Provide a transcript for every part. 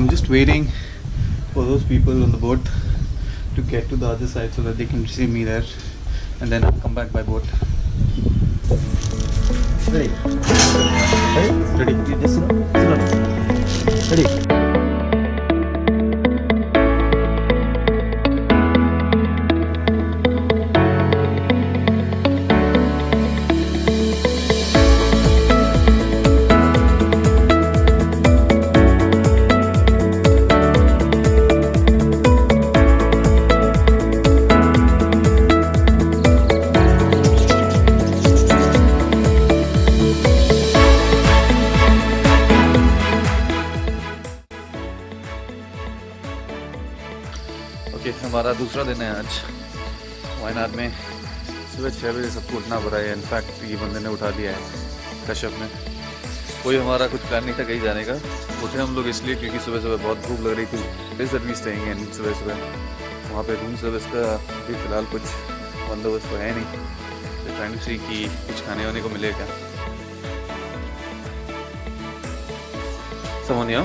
I'm just waiting for those people on the boat to get to the other side so that they can receive me there, and then I'll come back by boat. Ready? Ready? Ready? Just sit down. Ready? Okay, हमारा दूसरा दिन है आज वायनाड में। सुबह 6 बजे सबको उठना पड़ा है। इनफैक्ट ये बंदे ने उठा दिया है, कश्यप ने। कोई हमारा कुछ प्लान नहीं था कहीं जाने का। उठे हम लोग इसलिए क्योंकि सुबह सुबह बहुत भूख लग रही थी। इस सर्विस स्टेइंग इन सुबह सुबह वहाँ पे रूम सर्विस का भी फ़िलहाल कुछ बंदोबस्त तो है नहीं। तो ट्राइंग टू सी कि कुछ खाने वाने को मिलेगा। समोनिया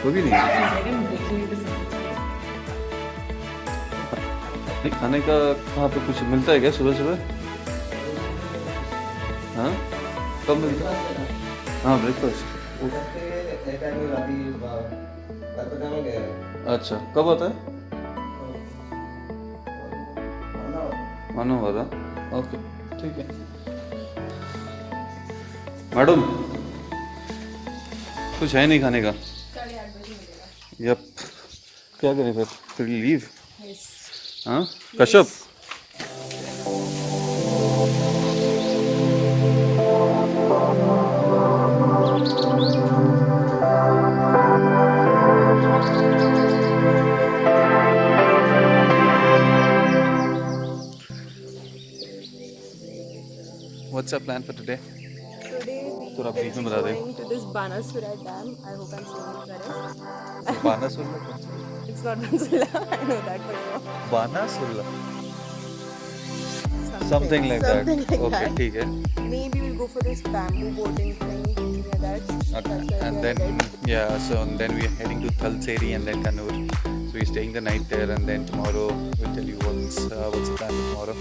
कोई भी नहीं खाने का। कहाँ पे कुछ मिलता है क्या सुबह सुबह? हाँ, कब मिलता है? हाँ, ब्रेकफास्ट। अच्छा, कब आता है? मानो वाला। ओके, ठीक है। मैडम कुछ है नहीं खाने का? यप, क्या करें फिर लीव? हाँ Kashyap, What's our plan for today? थोड़ा ब्रीफ में बता दें। Going to this Banasura Dam. I hope I'm saying it correct. बानासुरला? It's not Banasura. I know that for sure. बानासुरला? Something like that. Okay, ठीक है। Maybe we'll go for this bamboo boating thing, near that. Okay. And then so then we are heading to Thalseri and then Kannur. So we're staying the night there, and then tomorrow we'll tell you what's the plan tomorrow.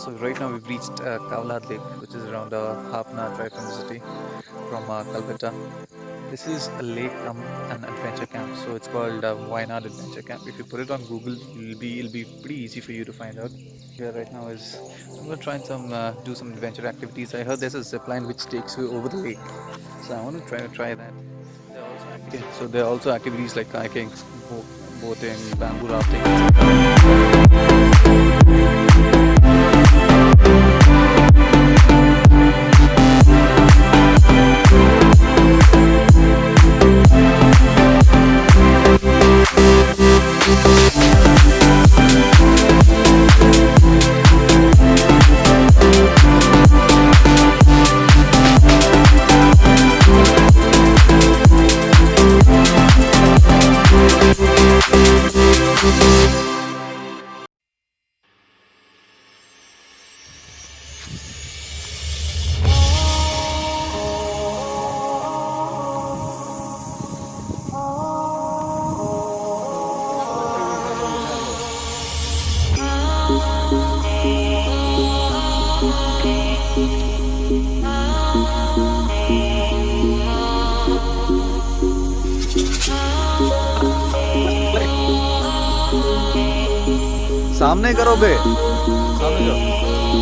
So right now we've reached Karalad Lake, which is around a half an hour drive from the city, from Calcutta. This is a lake an adventure camp, so it's called Wayanad Adventure Camp. If you put it on Google, it'll be pretty easy for you to find out. Here right now is I'm gonna try and do some adventure activities. I heard there's a zipline which takes you over the lake, so I want to try that. So there are also activities like kayaking, boating, bamboo rafting. सामने करो बे, सामने जाओ।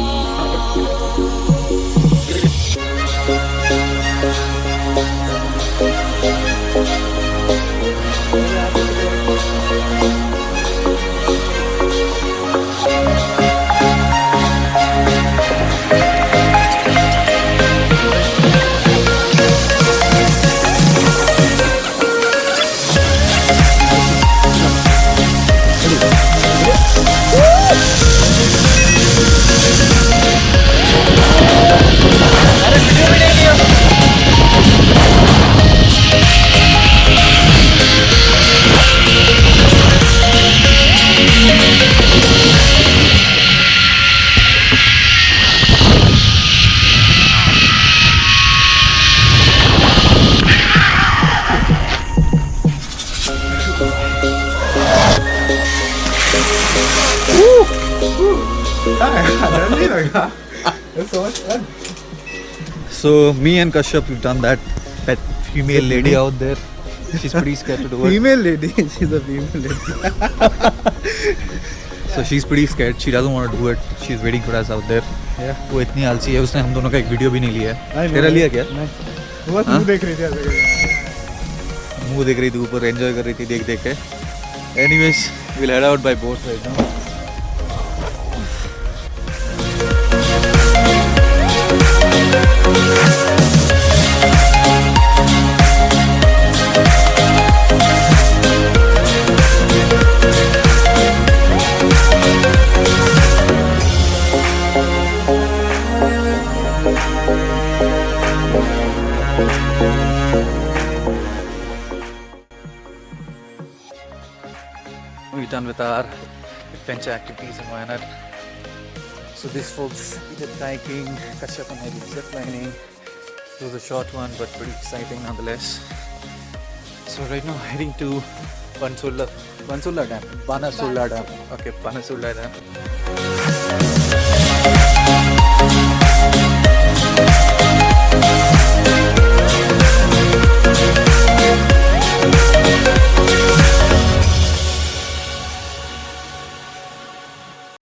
डर नहीं लगा. It's so much fun. So me and Kashyap, we've done that female lady out there. She's pretty scared to do it. Female lady. She's a female lady. So she's pretty scared. She doesn't want to do it. She's waiting for us out there. Yeah. वो इतनी आलसी है, उसने हम दोनों का एक video भी नहीं लिया है. तेरा लिया क्या? नहीं. बस मुंह देख रही थी ऐसे. मुंह देख रही थी ऊपर, एंजॉय कर रही थी देख देख के. Anyways, we'll head out by boat right now. We're done with our adventure activities in Wayanad. So these folks did hiking, Kashyap and I did ziplining. It was a short one but pretty exciting nonetheless. So right now heading to Bansulla Dam. Banasulla Dam. Okay, Banasulla Dam.